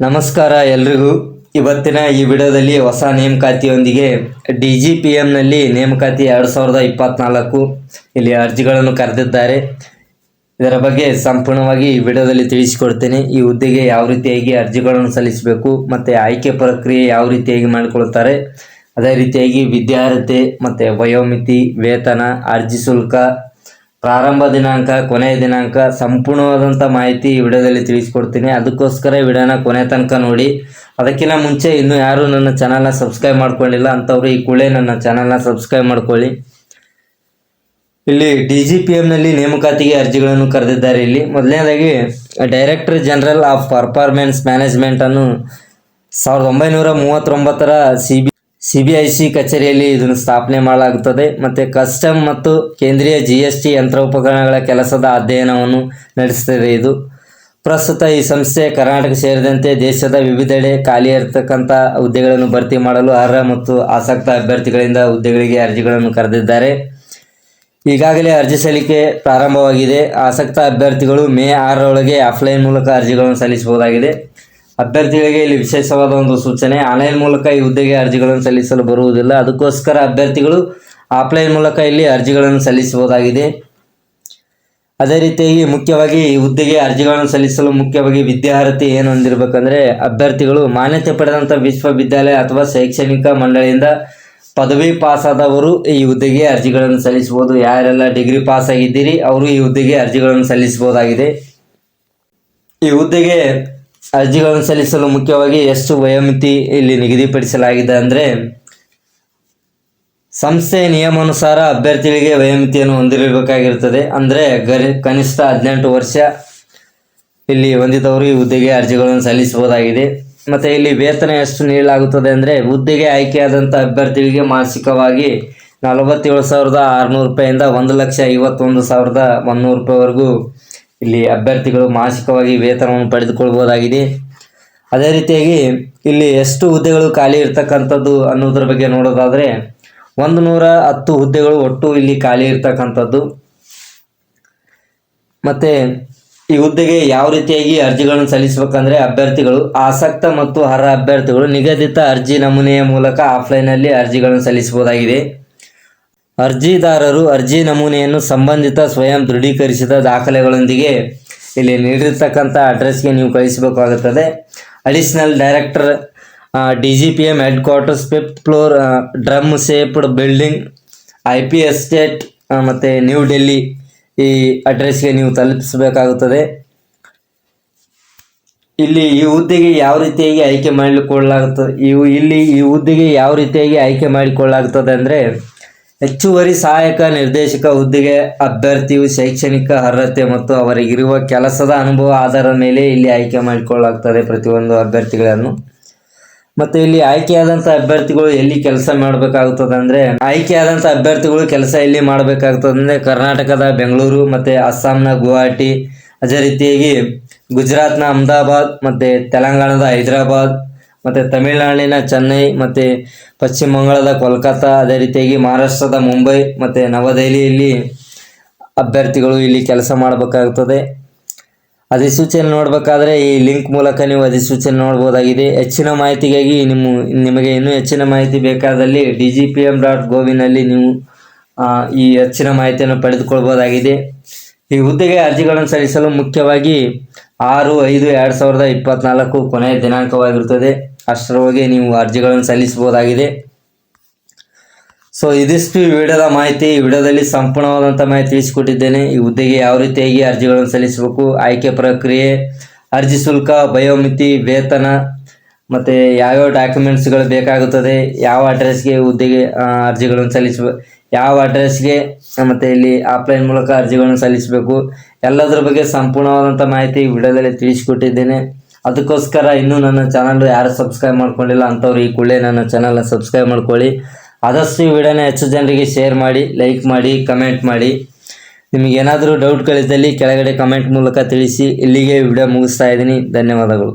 ನಮಸ್ಕಾರ ಎಲ್ರಿಗೂ. ಇವತ್ತಿನ ಈ ವಿಡಿಯೋದಲ್ಲಿ ಹೊಸ ನೇಮಕಾತಿಯೊಂದಿಗೆ DGPMನಲ್ಲಿ ನೇಮಕಾತಿ 2024 ಇಲ್ಲಿ ಅರ್ಜಿಗಳನ್ನು ಕರೆದಿದ್ದಾರೆ. ಇದರ ಬಗ್ಗೆ ಸಂಪೂರ್ಣವಾಗಿ ಈ ವಿಡಿಯೋದಲ್ಲಿ ತಿಳಿಸಿಕೊಡ್ತೇನೆ. ಈ ಹುದ್ದೆಗೆ ಯಾವ ರೀತಿಯಾಗಿ ಅರ್ಜಿಗಳನ್ನು ಸಲ್ಲಿಸಬೇಕು ಮತ್ತು ಆಯ್ಕೆ ಪ್ರಕ್ರಿಯೆ ಯಾವ ರೀತಿಯಾಗಿ ಮಾಡಿಕೊಳ್ತಾರೆ, ಅದೇ ರೀತಿಯಾಗಿ ವಿದ್ಯಾರ್ಹತೆ ಮತ್ತು ವಯೋಮಿತಿ, ವೇತನ, ಅರ್ಜಿ ಶುಲ್ಕ, ಪ್ರಾರಂಭ ದಿನಾಂಕ, ಕೊನೆಯ ದಿನಾಂಕ ಸಂಪೂರ್ಣವಾದಂಥ ಮಾಹಿತಿ ಈ ವಿಡಿಯೋದಲ್ಲಿ ತಿಳಿಸ್ಕೊಡ್ತೀನಿ. ಅದಕ್ಕೋಸ್ಕರ ಈ ವಿಡಿಯೋನ ಕೊನೆ ತನಕ ನೋಡಿ. ಅದಕ್ಕಿಂತ ಮುಂಚೆ ಇನ್ನೂ ಯಾರು ನನ್ನ ಚಾನಲ್ನ ಸಬ್ಸ್ಕ್ರೈಬ್ ಮಾಡ್ಕೊಂಡಿಲ್ಲ ಅಂಥವ್ರು ಈ ಕೂಡಲೇ ನನ್ನ ಚಾನಲ್ನ ಸಬ್ಸ್ಕ್ರೈಬ್ ಮಾಡ್ಕೊಳ್ಳಿ. ಇಲ್ಲಿ DGPMನಲ್ಲಿ ನೇಮಕಾತಿಗೆ ಅರ್ಜಿಗಳನ್ನು ಕರೆದಿದ್ದಾರೆ. ಇಲ್ಲಿ ಮೊದಲನೇದಾಗಿ ಡೈರೆಕ್ಟರ್ ಜನರಲ್ ಆಫ್ ಪರ್ಫಾರ್ಮೆನ್ಸ್ ಮ್ಯಾನೇಜ್ಮೆಂಟನ್ನು 1939 CBIC ಕಚೇರಿಯಲ್ಲಿ ಇದನ್ನು ಸ್ಥಾಪನೆ ಮಾಡಲಾಗುತ್ತದೆ. ಮತ್ತು ಕಸ್ಟಮ್ ಮತ್ತು ಕೇಂದ್ರೀಯ GST ಯಂತ್ರೋಪಕರಣಗಳ ಕೆಲಸದ ಅಧ್ಯಯನವನ್ನು ನಡೆಸುತ್ತದೆ. ಇದು ಪ್ರಸ್ತುತ ಈ ಸಂಸ್ಥೆ ಕರ್ನಾಟಕ ಸೇರಿದಂತೆ ದೇಶದ ವಿವಿಧೆಡೆ ಖಾಲಿ ಇರತಕ್ಕಂಥ ಹುದ್ದೆಗಳನ್ನು ಭರ್ತಿ ಮಾಡಲು ಅರ್ಹ ಮತ್ತು ಆಸಕ್ತ ಅಭ್ಯರ್ಥಿಗಳಿಂದ ಹುದ್ದೆಗಳಿಗೆ ಅರ್ಜಿಗಳನ್ನು ಕರೆದಿದ್ದಾರೆ. ಈಗಾಗಲೇ ಅರ್ಜಿ ಸಲ್ಲಿಕೆ ಪ್ರಾರಂಭವಾಗಿದೆ. ಆಸಕ್ತ ಅಭ್ಯರ್ಥಿಗಳು ಮೇ 6 ಆಫ್ಲೈನ್ ಮೂಲಕ ಅರ್ಜಿಗಳನ್ನು ಸಲ್ಲಿಸಬಹುದಾಗಿದೆ. ಅಭ್ಯರ್ಥಿಗಳಿಗೆ ಇಲ್ಲಿ ವಿಶೇಷವಾದ ಒಂದು ಸೂಚನೆ, ಆನ್ಲೈನ್ ಮೂಲಕ ಈ ಹುದ್ದೆಗೆ ಅರ್ಜಿಗಳನ್ನು ಸಲ್ಲಿಸಲು ಬರುವುದಿಲ್ಲ. ಅದಕ್ಕೋಸ್ಕರ ಅಭ್ಯರ್ಥಿಗಳು ಆಫ್ಲೈನ್ ಮೂಲಕ ಇಲ್ಲಿ ಅರ್ಜಿಗಳನ್ನು ಸಲ್ಲಿಸಬಹುದಾಗಿದೆ. ಅದೇ ರೀತಿಯಾಗಿ ಮುಖ್ಯವಾಗಿ ಈ ಹುದ್ದೆಗೆ ಅರ್ಜಿಗಳನ್ನು ಸಲ್ಲಿಸಲು ಮುಖ್ಯವಾಗಿ ವಿದ್ಯಾರ್ಹತೆ ಏನು ಹೊಂದಿರಬೇಕಂದ್ರೆ, ಅಭ್ಯರ್ಥಿಗಳು ಮಾನ್ಯತೆ ಪಡೆದಂಥ ವಿಶ್ವವಿದ್ಯಾಲಯ ಅಥವಾ ಶೈಕ್ಷಣಿಕ ಮಂಡಳಿಯಿಂದ ಪದವಿ ಪಾಸಾದವರು ಈ ಹುದ್ದೆಗೆ ಅರ್ಜಿಗಳನ್ನು ಸಲ್ಲಿಸಬಹುದು. ಯಾರೆಲ್ಲ ಡಿಗ್ರಿ ಪಾಸ್ ಆಗಿದ್ದೀರಿ ಅವರು ಈ ಹುದ್ದೆಗೆ ಅರ್ಜಿಗಳನ್ನು ಸಲ್ಲಿಸಬಹುದಾಗಿದೆ. ಈ ಹುದ್ದೆಗೆ ಅರ್ಜಿಗಳನ್ನು ಸಲ್ಲಿಸಲು ಮುಖ್ಯವಾಗಿ ಎಷ್ಟು ವಯೋಮಿತಿ ಇಲ್ಲಿ ನಿಗದಿಪಡಿಸಲಾಗಿದೆ ಅಂದರೆ, ಸಂಸ್ಥೆಯ ನಿಯಮಾನುಸಾರ ಅಭ್ಯರ್ಥಿಗಳಿಗೆ ವಯೋಮಿತಿಯನ್ನು ಹೊಂದಿರಬೇಕಾಗಿರುತ್ತದೆ. ಅಂದರೆ ಕನಿಷ್ಠ 18 ವರ್ಷ ಇಲ್ಲಿ ಹೊಂದಿದವರು ಈ ಹುದ್ದೆಗೆ ಅರ್ಜಿಗಳನ್ನು ಸಲ್ಲಿಸಬಹುದಾಗಿದೆ. ಮತ್ತು ಇಲ್ಲಿ ವೇತನ ಎಷ್ಟು ನೀಡಲಾಗುತ್ತದೆ ಅಂದರೆ, ಹುದ್ದೆಗೆ ಆಯ್ಕೆಯಾದಂಥ ಅಭ್ಯರ್ಥಿಗಳಿಗೆ ಮಾಸಿಕವಾಗಿ 47,600 ರೂಪಾಯಿಂದ 1,51,100 ರೂಪಾಯಿವರೆಗೂ ಇಲ್ಲಿ ಅಭ್ಯರ್ಥಿಗಳು ಮಾಸಿಕವಾಗಿ ವೇತನವನ್ನು ಪಡೆದುಕೊಳ್ಬಹುದಾಗಿದೆ. ಅದೇ ರೀತಿಯಾಗಿ ಇಲ್ಲಿ ಎಷ್ಟು ಹುದ್ದೆಗಳು ಖಾಲಿ ಇರ್ತಕ್ಕಂಥದ್ದು ಅನ್ನೋದ್ರ ಬಗ್ಗೆ ನೋಡೋದಾದರೆ, 110 ಹುದ್ದೆಗಳು ಒಟ್ಟು ಇಲ್ಲಿ ಖಾಲಿ ಇರ್ತಕ್ಕಂಥದ್ದು. ಮತ್ತು ಈ ಹುದ್ದೆಗೆ ಯಾವ ರೀತಿಯಾಗಿ ಅರ್ಜಿಗಳನ್ನು ಸಲ್ಲಿಸಬೇಕಂದ್ರೆ, ಅಭ್ಯರ್ಥಿಗಳು ಆಸಕ್ತ ಮತ್ತು ಅರ್ಹ ಅಭ್ಯರ್ಥಿಗಳು ನಿಗದಿತ ಅರ್ಜಿ ನಮೂನೆಯ ಮೂಲಕ ಆಫ್ಲೈನಲ್ಲಿ ಅರ್ಜಿಗಳನ್ನು ಸಲ್ಲಿಸಬಹುದಾಗಿದೆ. ಅರ್ಜಿದಾರರು ಅರ್ಜಿ ನಮೂನೆಯನ್ನು ಸಂಬಂಧಿತ ಸ್ವಯಂ ದೃಢೀಕರಿಸಿದ ದಾಖಲೆಗಳೊಂದಿಗೆ ಇಲ್ಲಿ ನೀಡಿರ್ತಕ್ಕಂಥ ಅಡ್ರೆಸ್ಗೆ ನೀವು ಕಳಿಸಬೇಕಾಗುತ್ತದೆ. Additional director DGPM headquarters 5th floor drum shaped building IP estate ಮತ್ತು ನ್ಯೂ ಡೆಲ್ಲಿ ಈ ಅಡ್ರೆಸ್ಗೆ ನೀವು ತಲುಪಿಸಬೇಕಾಗುತ್ತದೆ. ಇಲ್ಲಿ ಈ ಹುದ್ದೆಗೆ ಯಾವ ರೀತಿಯಾಗಿ ಆಯ್ಕೆ ಮಾಡಿಕೊಳ್ಳಲಾಗುತ್ತದೆ ಈ ಹುದ್ದೆಗೆ ಯಾವ ರೀತಿಯಾಗಿ ಆಯ್ಕೆ ಮಾಡಿಕೊಳ್ಳಲಾಗುತ್ತದೆ ಅಂದರೆ, ಹೆಚ್ಚುವರಿ ಸಹಾಯಕ ನಿರ್ದೇಶಕ ಹುದ್ದೆಗೆ ಅಭ್ಯರ್ಥಿಯು ಶೈಕ್ಷಣಿಕ ಅರ್ಹತೆ ಮತ್ತು ಅವರಿಗಿರುವ ಕೆಲಸದ ಅನುಭವ ಆಧಾರದ ಮೇಲೆ ಇಲ್ಲಿ ಆಯ್ಕೆ ಮಾಡಿಕೊಳ್ಳಲಾಗ್ತದೆ ಪ್ರತಿಯೊಂದು ಅಭ್ಯರ್ಥಿಗಳನ್ನು. ಮತ್ತು ಇಲ್ಲಿ ಆಯ್ಕೆಯಾದಂಥ ಅಭ್ಯರ್ಥಿಗಳು ಎಲ್ಲಿ ಕೆಲಸ ಮಾಡಬೇಕಾಗುತ್ತದೆ ಅಂದರೆ, ಆಯ್ಕೆಯಾದಂಥ ಅಭ್ಯರ್ಥಿಗಳು ಕೆಲಸ ಎಲ್ಲಿ ಮಾಡಬೇಕಾಗ್ತದೆ ಅಂದರೆ, ಕರ್ನಾಟಕದ ಬೆಂಗಳೂರು ಮತ್ತು ಅಸ್ಸಾಂನ ಗುವಾಹಟಿ, ಅದೇ ರೀತಿಯಾಗಿ ಗುಜರಾತ್ನ ಅಹಮದಾಬಾದ್ ಮತ್ತು ತೆಲಂಗಾಣದ ಹೈದರಾಬಾದ್ ಮತ್ತು ತಮಿಳುನಾಡಿನ ಚೆನ್ನೈ ಮತ್ತು ಪಶ್ಚಿಮ ಬಂಗಾಳದ ಕೋಲ್ಕತ್ತಾ, ಅದೇ ರೀತಿಯಾಗಿ ಮಹಾರಾಷ್ಟ್ರದ ಮುಂಬೈ ಮತ್ತು ನವದೆಹಲಿಯಲ್ಲಿ ಅಭ್ಯರ್ಥಿಗಳು ಇಲ್ಲಿ ಕೆಲಸ ಮಾಡಬೇಕಾಗುತ್ತದೆ. ಅಧಿಸೂಚನೆ ನೋಡಬೇಕಾದ್ರೆ ಈ ಲಿಂಕ್ ಮೂಲಕ ನೀವು ಅಧಿಸೂಚನೆ ನೋಡ್ಬೋದಾಗಿದೆ. ಹೆಚ್ಚಿನ ಮಾಹಿತಿಗಾಗಿ ನಿಮಗೆ ಇನ್ನೂ ಹೆಚ್ಚಿನ ಮಾಹಿತಿ ಬೇಕಾದಲ್ಲಿ DGPM.govನಲ್ಲಿ ನೀವು ಈ ಹೆಚ್ಚಿನ ಮಾಹಿತಿಯನ್ನು ಪಡೆದುಕೊಳ್ಬೋದಾಗಿದೆ. ಈ ಹುದ್ದೆಗೆ ಅರ್ಜಿಗಳನ್ನು ಸಲ್ಲಿಸಲು ಮುಖ್ಯವಾಗಿ 6/5/2024 ಕೊನೆಯ ದಿನಾಂಕವಾಗಿರುತ್ತದೆ. ಅಷ್ಟರೊಳಗೆ ನೀವು ಅರ್ಜಿಗಳನ್ನು ಸಲ್ಲಿಸಬಹುದಾಗಿದೆ. ಸೊ ಇದಿಷ್ಟು ಈ ವಿಡಿಯೋದ ಮಾಹಿತಿ. ಈ ವಿಡಿಯೋದಲ್ಲಿ ಸಂಪೂರ್ಣವಾದಂಥ ಮಾಹಿತಿ ತಿಳಿಸಿಕೊಟ್ಟಿದ್ದೇನೆ. ಈ ಹುದ್ದೆಗೆ ಯಾವ ರೀತಿಯಾಗಿ ಅರ್ಜಿಗಳನ್ನು ಸಲ್ಲಿಸಬೇಕು, ಆಯ್ಕೆ ಪ್ರಕ್ರಿಯೆ, ಅರ್ಜಿ ಶುಲ್ಕ, ವಯೋಮಿತಿ, ವೇತನ ಮತ್ತು ಯಾವ್ಯಾವ ಡಾಕ್ಯುಮೆಂಟ್ಸ್ಗಳು ಬೇಕಾಗುತ್ತದೆ, ಯಾವ ಅಡ್ರೆಸ್ಗೆ ಹುದ್ದೆಗೆ ಅರ್ಜಿಗಳನ್ನು ಸಲ್ಲಿಸಬೇಕು, ಯಾವ ಅಡ್ರೆಸ್ಗೆ ಮತ್ತು ಇಲ್ಲಿ ಆಫ್ಲೈನ್ ಮೂಲಕ ಅರ್ಜಿಗಳನ್ನು ಸಲ್ಲಿಸಬೇಕು, ಎಲ್ಲದರ ಬಗ್ಗೆ ಸಂಪೂರ್ಣವಾದಂಥ ಮಾಹಿತಿ ಈ ವಿಡಿಯೋದಲ್ಲಿ ತಿಳಿಸಿಕೊಟ್ಟಿದ್ದೇನೆ. ಅದಕ್ಕೋಸ್ಕರ ಇನ್ನೂ ನನ್ನ ಚಾನಲ್ ಯಾರು ಸಬ್ಸ್ಕ್ರೈಬ್ ಮಾಡ್ಕೊಂಡಿಲ್ಲ ಅಂಥವ್ರು ಈ ಕೂಡಲೇ ನನ್ನ ಚಾನಲ್ನ ಸಬ್ಸ್ಕ್ರೈಬ್ ಮಾಡ್ಕೊಳ್ಳಿ. ಆದಷ್ಟು ಈ ವಿಡಿಯೋನ ಹೆಚ್ಚು ಜನರಿಗೆ ಶೇರ್ ಮಾಡಿ, ಲೈಕ್ ಮಾಡಿ, ಕಮೆಂಟ್ ಮಾಡಿ. ನಿಮಗೇನಾದರೂ ಡೌಟ್ಗಳಿದ್ದಲ್ಲಿ ಕೆಳಗಡೆ ಕಮೆಂಟ್ ಮೂಲಕ ತಿಳಿಸಿ. ಇಲ್ಲಿಗೆ ವಿಡಿಯೋ ಮುಗಿಸ್ತಾ ಇದ್ದೀನಿ. ಧನ್ಯವಾದಗಳು.